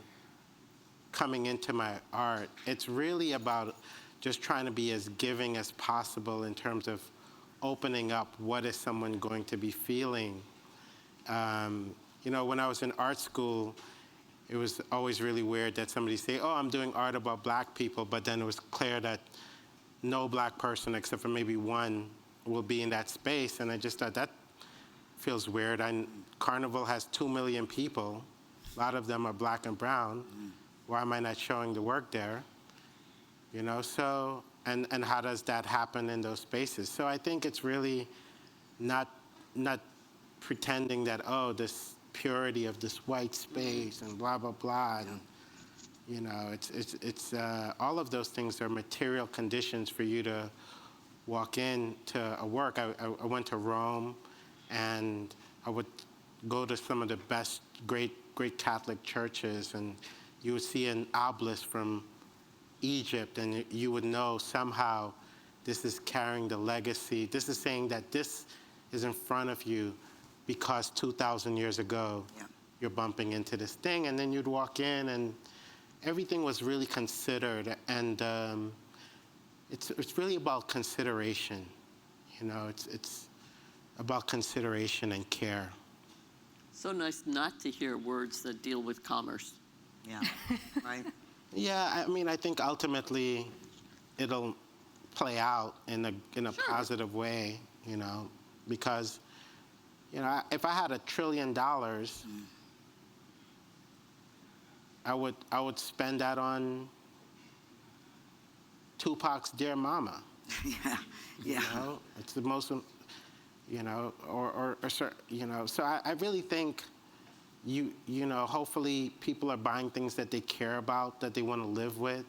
coming into my art? It's really about just trying to be as giving as possible in terms of opening up what is someone going to be feeling. When I was in art school, it was always really weird that somebody say, I'm doing art about black people, but then it was clear that no black person except for maybe one will be in that space. And I just thought that feels weird. Carnival has 2 million people, A lot of them are black and brown. Why am I not showing the work there? You know, so, and how does that happen in those spaces? So I think it's really not pretending that, oh, this purity of this white space and blah, blah, blah. And, you know, it's all of those things are material conditions for you to walk into a work. I went to Rome, and I would go to some of the best, great Catholic churches, and you would see an obelisk from Egypt, and you would know somehow this is carrying the legacy. This is saying that this is in front of you because 2,000 years ago, you're bumping into this thing, and then you'd walk in, and everything was really considered, and it's really about consideration. You know, it's about consideration and care. So nice not to hear words that deal with commerce. Yeah, right. Yeah, I mean, I think ultimately it'll play out in a positive way, you know, because, you know, if I had $1 trillion, I would spend that on Tupac's Dear Mama. Yeah. You know, it's the most, you know, or you know. So I really think you know, hopefully people are buying things that they care about, that they want to live with,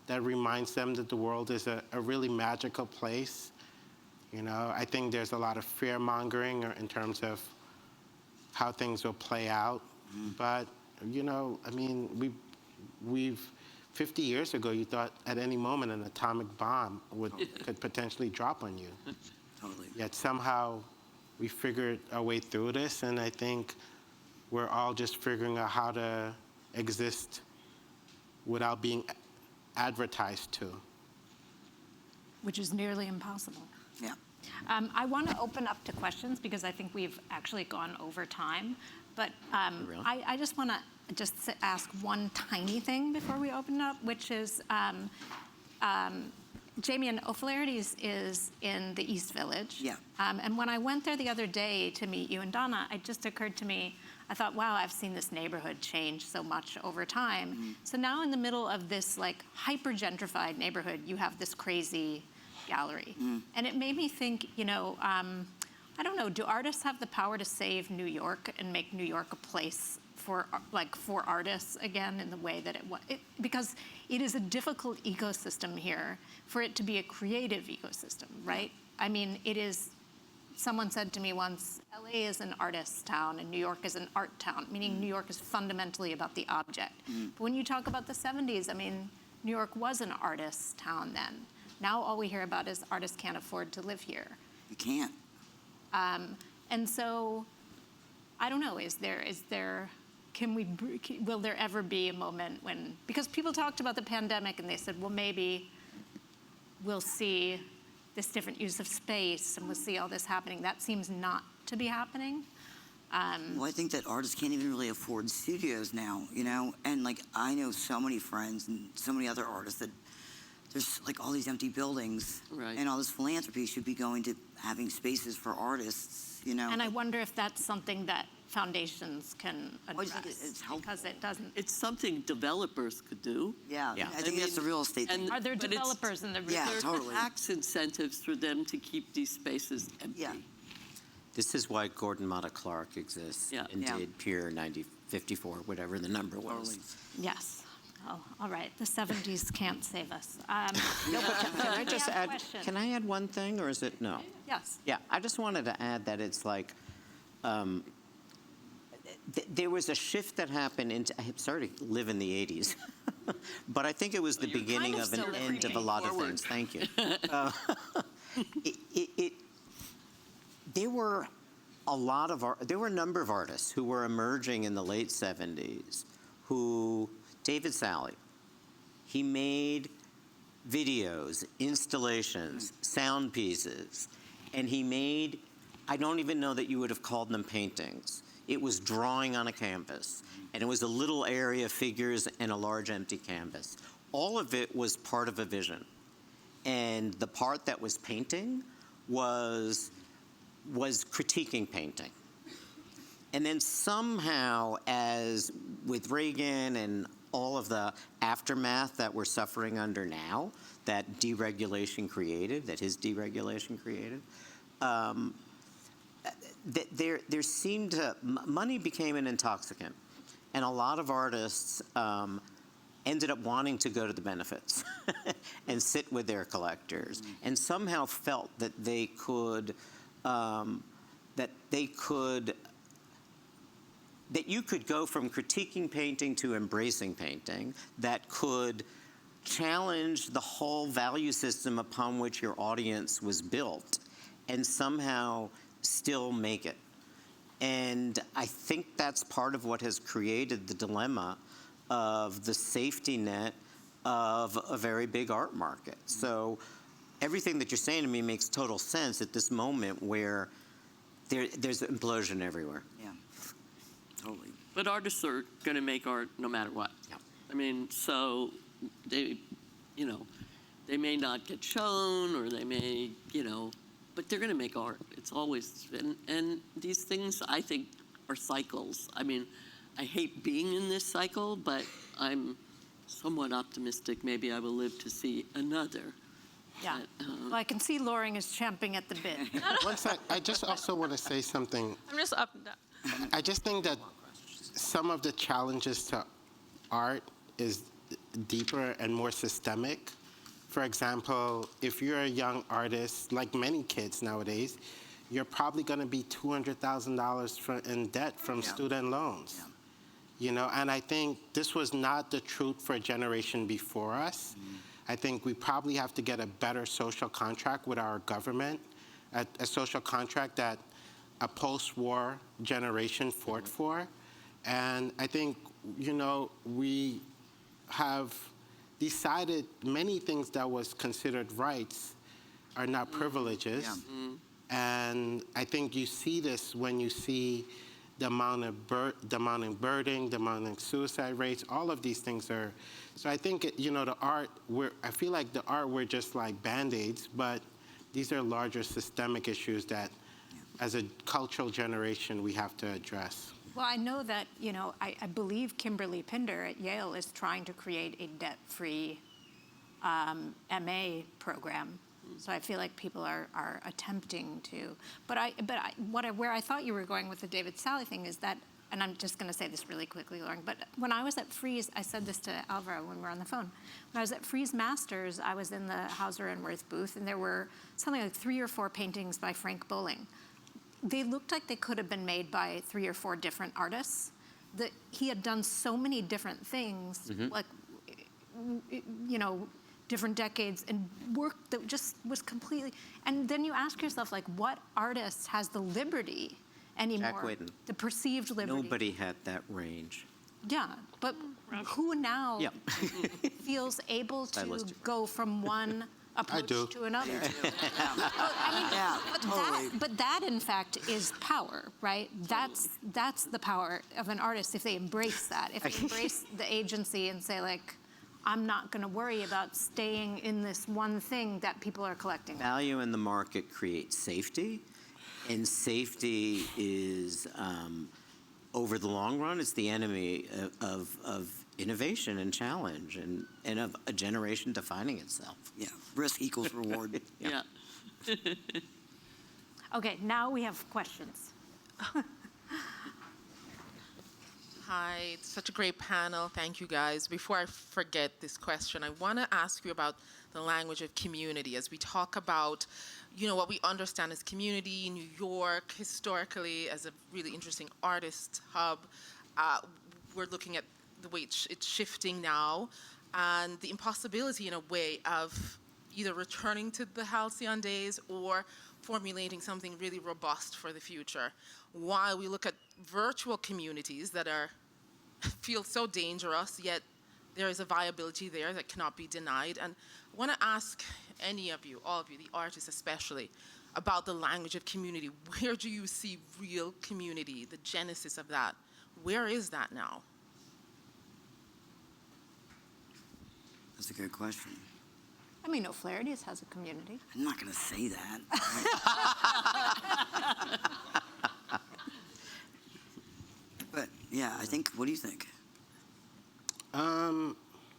that reminds them that the world is a really magical place. You know, I think there's a lot of fear mongering in terms of how things will play out. But, you know, I mean, we've 50 years ago, you thought at any moment an atomic bomb could potentially drop on you. Totally. Yet somehow we figured our way through this, and I think we're all just figuring out how to exist without being advertised to. Which is nearly impossible. Yeah. I want to open up to questions because I think we've actually gone over time. But Really? I just want to ask one tiny thing before we open it up, which is, Jamian, O'Flaherty's is in the East Village. Yeah. And when I went there the other day to meet you and Donna, it just occurred to me, I thought, wow, I've seen this neighborhood change so much over time. So now in the middle of this like hyper-gentrified neighborhood, you have this crazy gallery. And it made me think, you know, I don't know, do artists have the power to save New York and make New York a place for artists again in the way that it was? Because it is a difficult ecosystem here for it to be a creative ecosystem, right? I mean, it is, someone said to me once, LA is an artist's town and New York is an art town, meaning New York is fundamentally about the object. But when you talk about the 70s, I mean, New York was an artist's town then. Now all we hear about is artists can't afford to live here. You can't. And so, I don't know, will there ever be a moment when, because people talked about the pandemic and they said, well, maybe we'll see this different use of space and we'll see all this happening. That seems not to be happening. Well, I think that artists can't even really afford studios now, you know? And like, I know so many friends and so many other artists that there's like all these empty buildings, Right. and all this philanthropy should be going to having spaces for artists, you know? And I wonder if that's something that foundations can I just address, think it's helpful. because it doesn't. It's something developers could do. Yeah, Yeah. I think that's the real estate thing. Are there but it's- developers in the Yeah, research? There are totally. tax incentives for them to keep these spaces empty. Yeah. This is why Gordon Matta Clark exists Yeah. and Yeah. did Pier 54, whatever the number was. Totally. Yes. Oh, all right. The 70s can't save us. No, but can I just have a add? question. Can I add one thing, or is it no? Yes. Yeah, I just wanted to add that it's like there was a shift that happened into. I'm sorry to live in the 80s, but I think it was the you're beginning kind of of an still end of a living lot of forward. things. Thank you. There were there were a number of artists who were emerging in the late 70s who, David Sally, he made videos, installations, sound pieces, and he made, I don't even know that you would have called them paintings. It was drawing on a canvas, and it was a little area of figures and a large empty canvas. All of it was part of a vision. And the part that was painting was critiquing painting. And then somehow, as with Reagan and all of the aftermath that we're suffering under now, that deregulation created, that his deregulation created, there seemed to, money became an intoxicant. And a lot of artists ended up wanting to go to the benefits and sit with their collectors, and somehow felt that they could, that you could go from critiquing painting to embracing painting, that could challenge the whole value system upon which your audience was built, and somehow still make it. And I think that's part of what has created the dilemma of the safety net of a very big art market. So everything that you're saying to me makes total sense at this moment where there's implosion everywhere. Yeah, totally. But artists are going to make art no matter what. Yeah. I mean, so they, they may not get shown, or they may, but they're going to make art. It's always, and these things, I think, are cycles. I mean, I hate being in this cycle, but I'm somewhat optimistic. Maybe I will live to see another. Yeah. But, Well, I can see Loring is champing at the bit. One sec, I just also want to say something. I'm just up and down. I just think that some of the challenges to art is deeper and more systemic. For example, if you're a young artist, like many kids nowadays, you're probably going to be $200,000 in debt from student loans. And I think this was not the truth for a generation before us. I think we probably have to get a better social contract with our government, a social contract that a post-war generation fought for. And I think, we have decided many things that was considered rights are now privileges. And I think you see this when you see the amount of birding, the amount of suicide rates, all of these things are. So I think, the art, I feel like the art, we're just like Band-Aids, but these are larger systemic issues that, as a cultural generation, we have to address. Well, I know that, I believe Kimberly Pinder at Yale is trying to create a debt-free MA program. So I feel like people are attempting to. But where I thought you were going with the David Sally thing is that, and I'm just going to say this really quickly, Lauren, but when I was at Frieze, I said this to Alvaro when we were on the phone. When I was at Frieze Masters, I was in the Hauser and Wirth booth, and there were something like 3 or 4 paintings by Frank Bowling. They looked like they could have been made by 3 or 4 different artists. That he had done so many different things, like, different decades, and work that just was completely. And then you ask yourself, like, what artist has the liberty anymore? Jack Whitten. The perceived liberty. Nobody had that range. Yeah, but who now Yeah. feels able to Stylistic. go from one approach do. to another? Yeah, totally. But that, in fact, is power, right? That's the power of an artist if they embrace that. If they embrace the agency and say, like, I'm not going to worry about staying in this one thing that people are collecting. Value in the market creates safety, and safety is, over the long run, it's the enemy of innovation and challenge, and of a generation defining itself. Yeah, risk equals reward. Yeah. Okay, now we have questions. Hi, it's such a great panel. Thank you, guys. Before I forget this question, I want to ask you about the language of community. As we talk about, what we understand as community, New York, historically, as a really interesting artist hub, we're looking at the way it's shifting now, and the impossibility, in a way, of either returning to the halcyon days or formulating something really robust for the future. While we look at virtual communities that feel so dangerous, yet there is a viability there that cannot be denied. And I want to ask any of you, all of you, the artists especially, about the language of community. Where do you see real community, the genesis of that? Where is that now? That's a good question. I mean, O'Flaherty's has a community. I'm not going to say that. Yeah, what do you think? Um,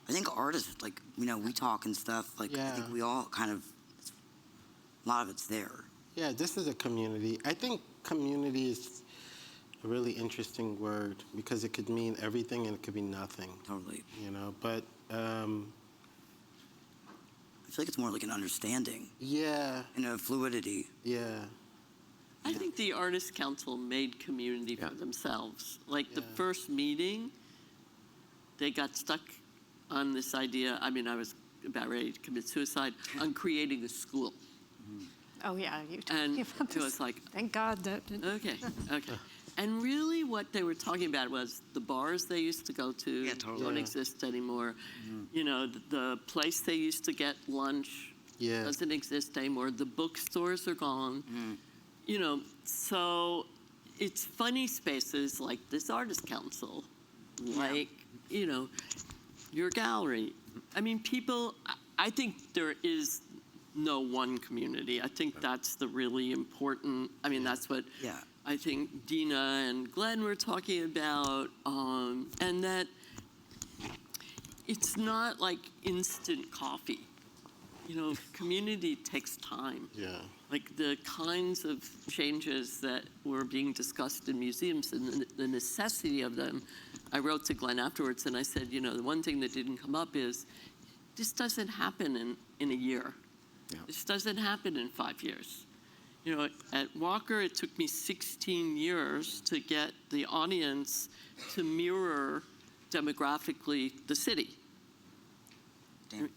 I think artists, like, we talk and stuff, like, I Yeah. think we all kind of, a lot of it's there. yeah, this is a community. I think community is a really interesting word because it could mean everything and it could be nothing, Totally. But I feel like it's more like an understanding yeah, and a fluidity. yeah, I think the Artists Council made community for themselves. Like the Yeah. first meeting, they got stuck on this idea. I mean, I was about ready to commit suicide on creating a school. Oh, yeah, you told And me about it this. was like, Thank God that. okay. And really what they were talking about was the bars they used to go to Yeah, totally. don't Yeah. exist anymore. The place they used to get lunch yeah. doesn't exist anymore. The bookstores are gone. So it's funny spaces like this Artist Council, like, your gallery. I mean, I think there is no one community. I think that's the really important, that's what Yeah. I think Dina and Glenn were talking about, and that it's not like instant coffee. Community takes time. Yeah. Like the kinds of changes that were being discussed in museums and the necessity of them, I wrote to Glenn afterwards and I said, the one thing that didn't come up is this doesn't happen in a year. Yeah. This doesn't happen in 5 years. At Walker, it took me 16 years to get the audience to mirror demographically the city. Damn.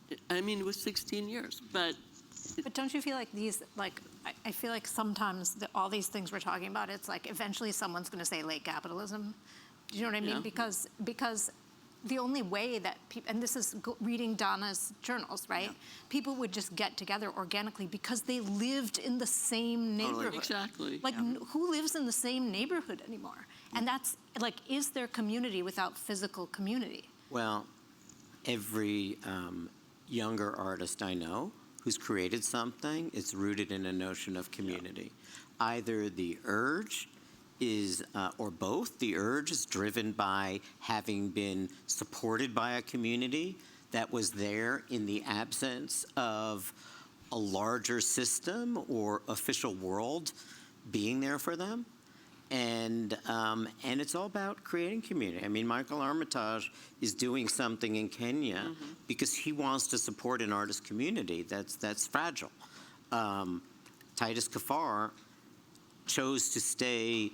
It was 16 years, but But don't you feel like I feel like sometimes all these things we're talking about, it's like eventually someone's going to say late capitalism. Do you know what I mean? Yeah. Because the only way that people, and this is reading Donna's journals, right? Yeah. People would just get together organically because they lived in the same neighborhood. exactly. Like, who lives in the same neighborhood anymore? And that's, like, is there community without physical community? Well, every younger artist I know who's created something, it's rooted in a notion of community. Either the urge is, or both, the urge is driven by having been supported by a community that was there in the absence of a larger system or official world being there for them. And it's all about creating community. I mean, Michael Armitage is doing something in Kenya because he wants to support an artist community that's fragile. Titus Kafar chose to stay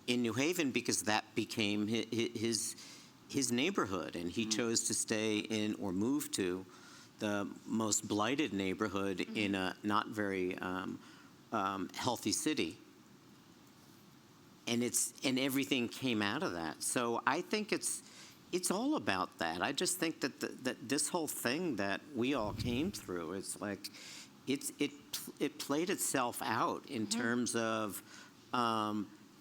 in New Haven because that became his neighborhood, and he chose to stay in or move to the most blighted neighborhood in a not very healthy city. And everything came out of that. So I think it's all about that. I just think that that this whole thing that we all came through, it's like it played itself out in terms of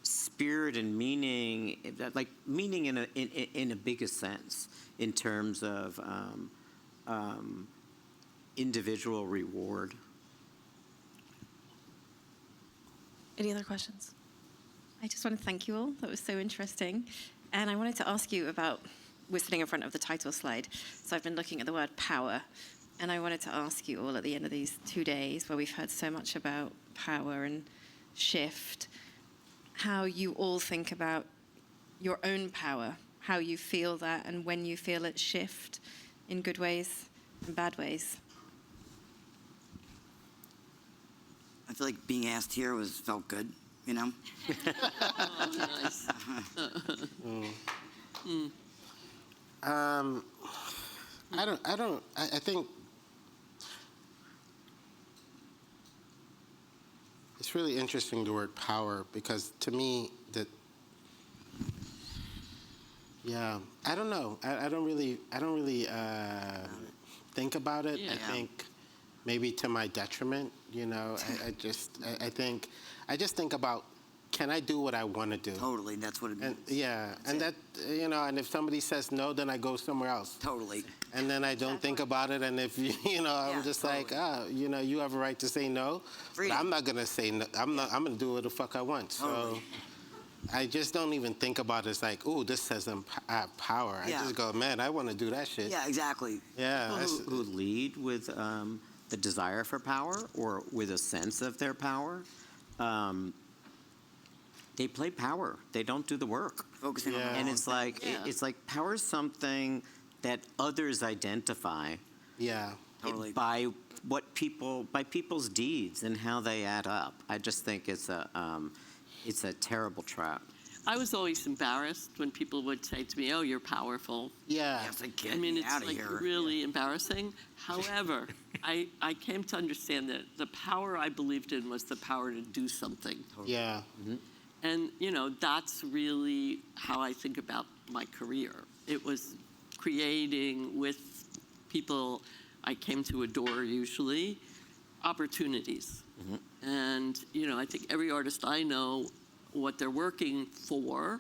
spirit and meaning, like meaning in a bigger sense, in terms of individual reward. Any other questions? I just want to thank you all. That was so interesting. And I wanted to ask you about, we're sitting in front of the title slide, so I've been looking at the word power. And I wanted to ask you all at the end of these 2 days, where we've heard so much about power and shift, how you all think about your own power, how you feel that, and when you feel it shift in good ways and bad ways. I feel like being asked here felt good, Oh, nice. I think it's really interesting, the word power, because to me I don't know. I don't really think about it. Yeah. I think maybe to my detriment, I just think about, can I do what I want to do? Totally, that's what it means. And and if somebody says no, then I go somewhere else. Totally. And then I don't think about it, and if I'm just totally. you have a right to say no, Freedom. but I'm not gonna say no. I'm gonna do what the fuck I want. Totally. I just don't even think about it as like, oh, this says I have power. I Yeah. just go, man, I want to do that shit. Yeah, exactly. Yeah. People who lead with the desire for power or with a sense of their power, they play power. They don't do the work. Focusing on the Yeah. And wrong it's thing. like it's like power is something that others identify Yeah. Totally. by people's deeds and how they add up. I just think it's a terrible trap. I was always embarrassed when people would say to me, "Oh, you're powerful." Yeah. You have to get I mean, me it's out of like here. really embarrassing. However, I came to understand that the power I believed in was the power to do something. Yeah. And, that's really how I think about my career. It was creating with people I came to adore usually, opportunities. And, I think every artist I know, what they're working for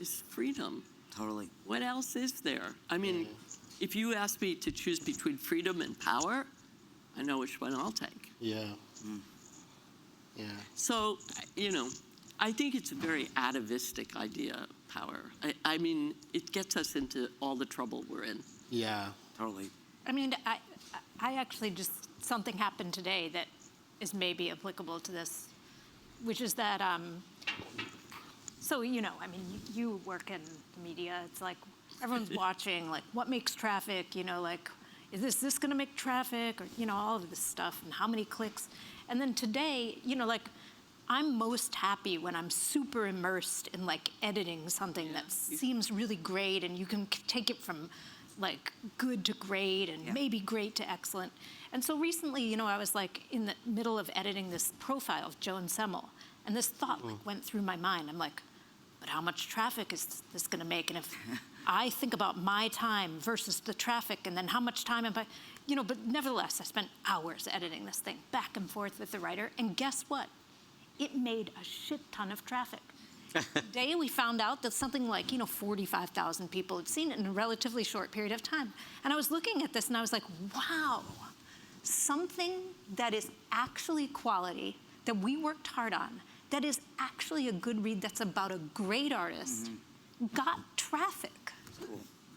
is freedom. Totally. What else is there? I mean, if you ask me to choose between freedom and power, I know which one I'll take. Yeah. Yeah. So, I think it's a very atavistic idea, power. I mean, it gets us into all the trouble we're in. Yeah. Totally. I mean, I actually just, something happened today that is maybe applicable to this, which is that, so, I mean, you work in the media. It's like everyone's watching, like, what makes traffic, like, is this going to make traffic, or, all of this stuff, and how many clicks. And then today, like, I'm most happy when I'm super immersed in, like, editing something that seems really great, and you can take it from, like, good to great, and maybe great to excellent. And so recently, I was, like, in the middle of editing this profile of Joan Semmel, and this thought went through my mind. I'm like, but how much traffic is this going to make? And if I think about my time versus the traffic, and then how much time am I, but nevertheless, I spent hours editing this thing back and forth with the writer, and guess what? It made a shit ton of traffic. Today we found out that something like, 45,000 people had seen it in a relatively short period of time. And I was looking at this and I was like, wow, something that is actually quality, that we worked hard on, that is actually a good read, that's about a great artist, got traffic.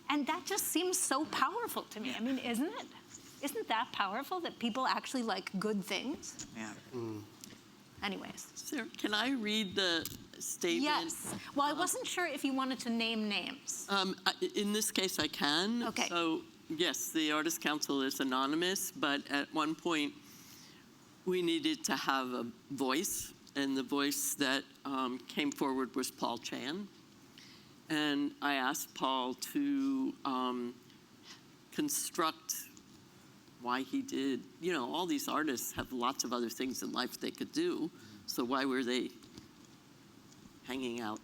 And that just seems so powerful to me. I mean, isn't it? Isn't that powerful that people actually like good things? Yeah. Anyways. Sarah, can I read the statement? Yes. Well, I wasn't sure if you wanted to name names. In this case, I can. Okay. So, yes, the Artists' Council is anonymous, but at one point, we needed to have a voice, and the voice that came forward was Paul Chan. And I asked Paul to construct why he did. All these artists have lots of other things in life they could do, so why were they hanging out?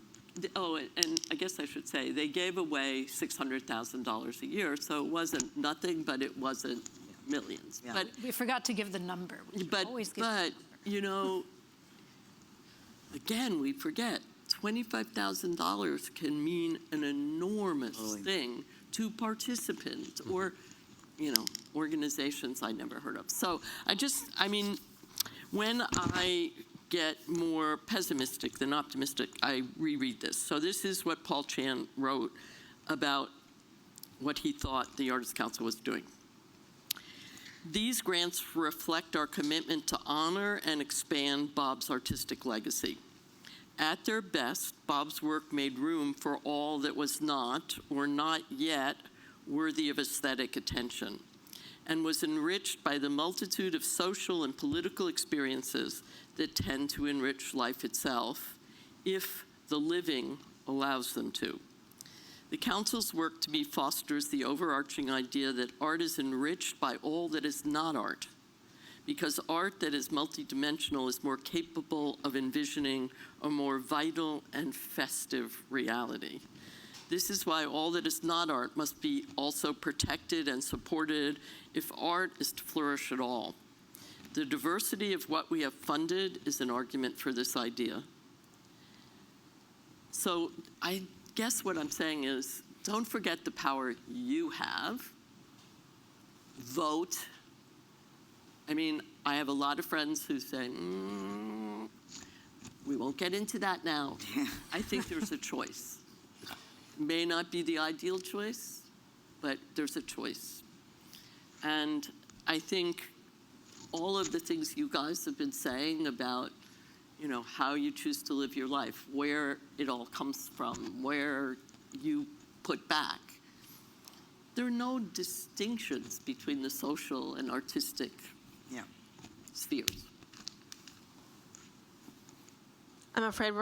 Oh, and I guess I should say, they gave away $600,000 a year, so it wasn't nothing, but it wasn't millions. Yeah. But We forgot to give the number. We always give the number. again, we forget, $25,000 can mean an enormous thing to participants or, organizations I never heard of. So when I get more pessimistic than optimistic, I reread this. So this is what Paul Chan wrote about what he thought the Artists' Council was doing. These grants reflect our commitment to honor and expand Bob's artistic legacy. At their best, Bob's work made room for all that was not, or not yet, worthy of aesthetic attention, and was enriched by the multitude of social and political experiences that tend to enrich life itself, if the living allows them to. The Council's work to me fosters the overarching idea that art is enriched by all that is not art, because art that is multidimensional is more capable of envisioning a more vital and festive reality. This is why all that is not art must be also protected and supported if art is to flourish at all. The diversity of what we have funded is an argument for this idea. So I guess what I'm saying is, don't forget the power you have. Vote. I mean, I have a lot of friends who say, We won't get into that now. I think there's a choice. May not be the ideal choice, but there's a choice. And I think all of the things you guys have been saying about, you know, how you choose to live your life, where it all comes from, where you put back. There are no distinctions between the social and artistic spheres. I'm afraid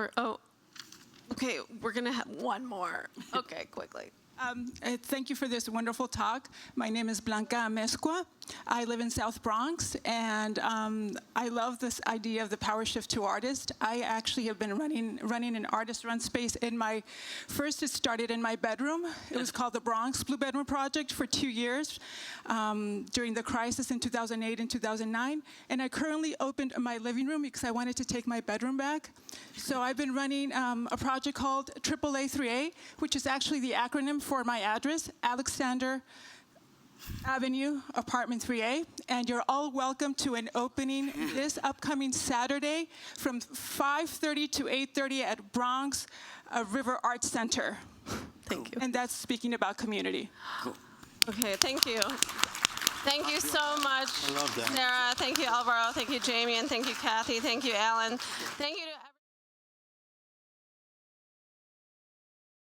okay, we're going to have one more. Okay, quickly. Thank you for this wonderful talk. My name is Blanca Amezcua. I live in South Bronx, and I love this idea of the power shift to artist. I actually have been running an artist-run space in it started in my bedroom. It was called the Bronx Blue Bedroom Project for 2 years during the crisis in 2008 and 2009. And I currently opened my living room because I wanted to take my bedroom back. So I've been running a project called AAA3A, which is actually the acronym for my address, Alexander Avenue, apartment 3A, and you're all welcome to an opening this upcoming Saturday from 5:30 to 8:30 at Bronx River Arts Center. Thank you. And that's speaking about community. Cool. Okay, thank you. Thank you so much, I love that. Sarah. Thank you, Alvaro. Thank you, Jamian. Thank you, Kathy. Thank you, Allan. Thank you to everyone.